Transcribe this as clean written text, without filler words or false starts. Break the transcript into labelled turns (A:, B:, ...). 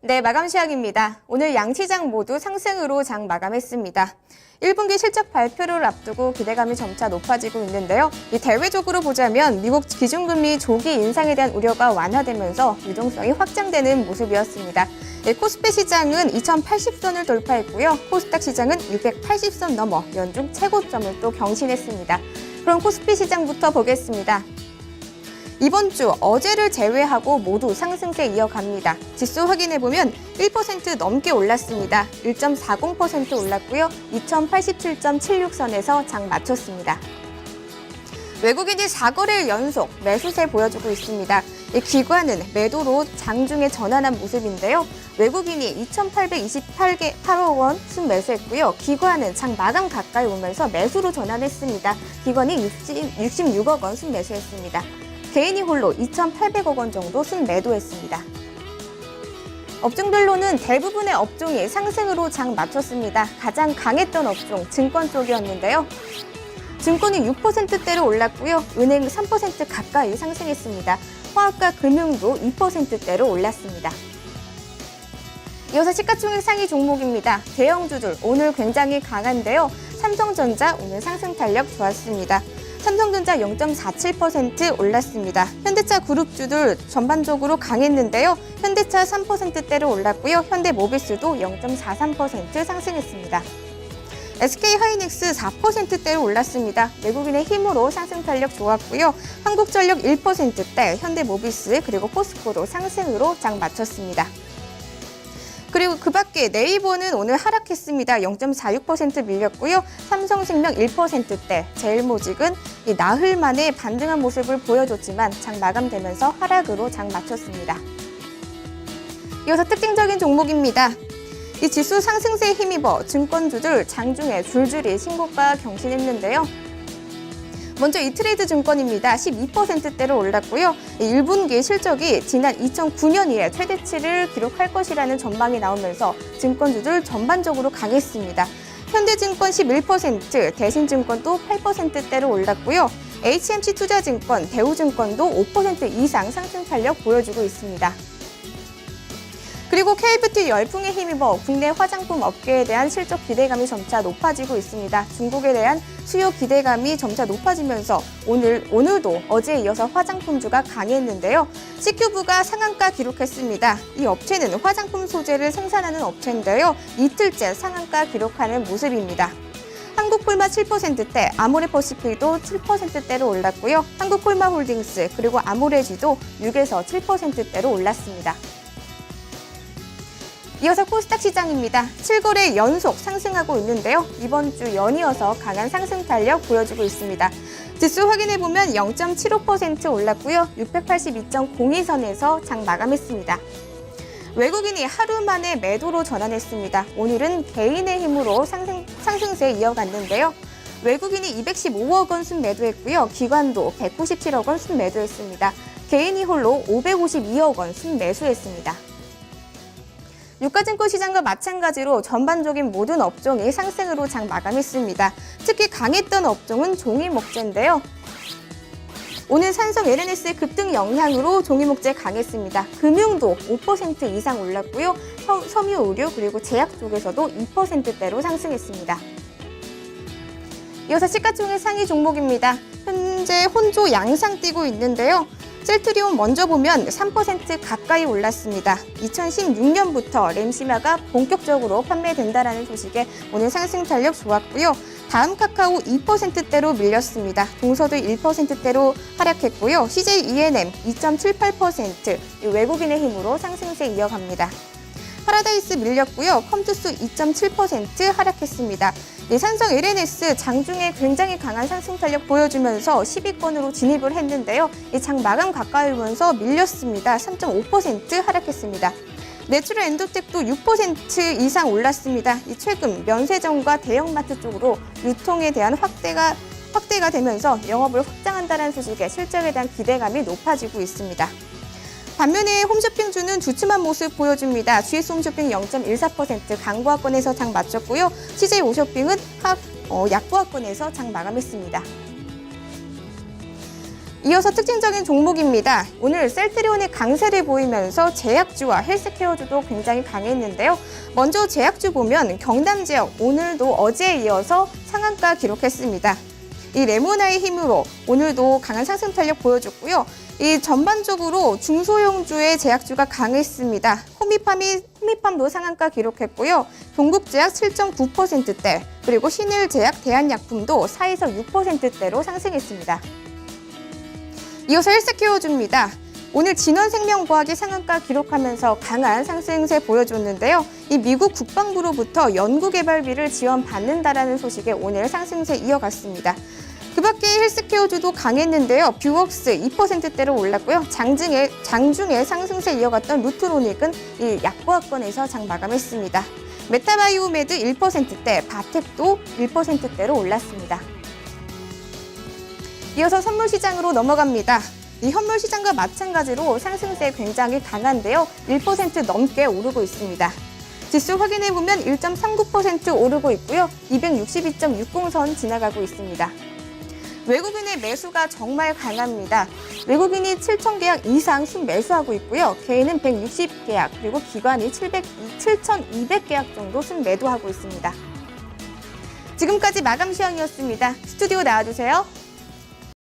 A: 네, 마감 시황입니다. 오늘 양시장 모두 상승으로 장 마감했습니다. 1분기 실적 발표를 앞두고 기대감이 점차 높아지고 있는데요. 이 대외적으로 보자면 미국 기준금리 조기 인상에 대한 우려가 완화되면서 유동성이 확장되는 모습이었습니다. 코스피 시장은 2080선을 돌파했고요. 코스닥 시장은 680선 넘어 연중 최고점을 또 경신했습니다. 그럼 코스피 시장부터 보겠습니다. 이번 주 어제를 제외하고 모두 상승세 이어갑니다. 지수 확인해보면 1% 넘게 올랐습니다. 1.40% 올랐고요. 2087.76선에서 장 마쳤습니다. 외국인이 4거래일 연속 매수세 보여주고 있습니다. 기관은 매도로 장중에 전환한 모습인데요. 외국인이 2,828억 원 순매수했고요. 기관은 장 마감 가까이 오면서 매수로 전환했습니다. 기관이 66억 원 순매수했습니다. 개인이 홀로 2,800억 원 정도 순매도했습니다. 업종별로는 대부분의 업종이 상승으로 장 마쳤습니다. 가장 강했던 업종, 증권 쪽이었는데요. 증권이 6%대로 올랐고요. 은행 3% 가까이 상승했습니다. 화학과 금융도 2%대로 올랐습니다. 이어서 시가총액 상위 종목입니다. 대형주들 오늘 굉장히 강한데요. 삼성전자 오늘 상승 탄력 좋았습니다. 삼성전자 0.47% 올랐습니다. 현대차 그룹주들 전반적으로 강했는데요. 현대차 3%대로 올랐고요. 현대모비스도 0.43% 상승했습니다. SK하이닉스 4%대로 올랐습니다. 외국인의 힘으로 상승 탄력 좋았고요. 한국전력 1%대, 현대모비스 그리고 포스코도 상승으로 장 마쳤습니다. 그리고 그 밖에 네이버는 오늘 하락했습니다. 0.46% 밀렸고요. 삼성생명 1%대, 제일모직은 나흘 만에 반등한 모습을 보여줬지만 장 마감되면서 하락으로 장 마쳤습니다. 이어서 특징적인 종목입니다. 이 지수 상승세에 힘입어 증권주들 장중에 줄줄이 신고가 경신했는데요. 먼저 이트레이드 증권입니다. 12%대로 올랐고요. 1분기 실적이 지난 2009년 이에 최대치를 기록할 것이라는 전망이 나오면서 증권주들 전반적으로 강했습니다. 현대증권 11%, 대신증권도 8%대로 올랐고요. HMC투자증권, 대우증권도 5% 이상 상승 탄력 보여주고 있습니다. 그리고 KBT 열풍에 힘입어 국내 화장품 업계에 대한 실적 기대감이 점차 높아지고 있습니다. 중국에 대한 수요 기대감이 점차 높아지면서 오늘도 어제에 이어서 화장품주가 강했는데요. CQ부가 상한가 기록했습니다. 이 업체는 화장품 소재를 생산하는 업체인데요. 이틀째 상한가 기록하는 모습입니다. 한국콜마 7%대, 아모레퍼시픽도 7%대로 올랐고요. 한국콜마홀딩스 그리고 아모레지도 6에서 7%대로 올랐습니다. 이어서 코스닥 시장입니다. 7거래 연속 상승하고 있는데요. 이번 주 연이어서 강한 상승 탄력 보여주고 있습니다. 지수 확인해보면 0.75% 올랐고요. 682.02선에서 장 마감했습니다. 외국인이 하루 만에 매도로 전환했습니다. 오늘은 개인의 힘으로 상승세 이어갔는데요. 외국인이 215억 원 순매도했고요. 기관도 197억 원 순매도했습니다. 개인이 홀로 552억 원 순매수했습니다. 유가증권 시장과 마찬가지로 전반적인 모든 업종이 상승으로 장 마감했습니다. 특히 강했던 업종은 종이목재인데요. 오늘 산성 LNS의 급등 영향으로 종이목재 강했습니다. 금융도 5% 이상 올랐고요. 섬유 의료 그리고 제약 쪽에서도 2%대로 상승했습니다. 이어서 시가총액 상위 종목입니다. 현재 혼조 양상 띄고 있는데요. 셀트리온 먼저 보면 3% 가까이 올랐습니다. 2016년부터 램시마가 본격적으로 판매된다라는 소식에 오늘 상승 탄력 좋았고요. 다음 카카오 2%대로 밀렸습니다. 동서도 1%대로 하락했고요. CJ ENM 2.78%, 외국인의 힘으로 상승세 이어갑니다. 파라다이스 밀렸고요. 컴투스 2.7% 하락했습니다. 산성 LNS 장중에 굉장히 강한 상승 탄력 보여주면서 10위권으로 진입을 했는데요. 장 마감 가까이 오면서 밀렸습니다. 3.5% 하락했습니다. 내추럴 엔도텍도 6% 이상 올랐습니다. 최근 면세점과 대형마트 쪽으로 유통에 대한 확대가 되면서 영업을 확장한다는 소식에 실적에 대한 기대감이 높아지고 있습니다. 반면에 홈쇼핑주는 주춤한 모습 보여줍니다. GS 홈쇼핑 0.14%, 강보합권에서 장 마쳤고요. CJ 오쇼핑은 약보합권에서 장 마감했습니다. 이어서 특징적인 종목입니다. 오늘 셀트리온이 강세를 보이면서 제약주와 헬스케어주도 굉장히 강했는데요. 먼저 제약주 보면 경남제약 오늘도 어제에 이어서 상한가 기록했습니다. 이 레모나의 힘으로 오늘도 강한 상승 탄력 보여줬고요. 이 전반적으로 중소형주의 제약주가 강했습니다. 호미팜도 상한가 기록했고요. 동국제약 7.9%대, 그리고 신일제약, 대한약품도 4에서 6%대로 상승했습니다. 이어서 헬스케어주입니다. 오늘 진원생명과학이 상한가 기록하면서 강한 상승세 보여줬는데요. 이 미국 국방부로부터 연구개발비를 지원받는다라는 소식에 오늘 상승세 이어갔습니다. 그 밖에 헬스케어주도 강했는데요. 뷰웍스 2%대로 올랐고요. 장중에 상승세 이어갔던 루트로닉은 이 약과학권에서 장 마감했습니다. 메타바이오메드 1%대, 바텍도 1%대로 올랐습니다. 이어서 선물시장으로 넘어갑니다. 이 현물시장과 마찬가지로 상승세 굉장히 강한데요. 1% 넘게 오르고 있습니다. 지수 확인해보면 1.39% 오르고 있고요. 262.60선 지나가고 있습니다. 외국인의 매수가 정말 강합니다. 외국인이 7,000계약 이상 순매수하고 있고요. 개인은 160계약, 그리고 기관이 7,200계약 정도 순매도하고 있습니다. 지금까지 마감 시황이었습니다. 스튜디오 나와주세요.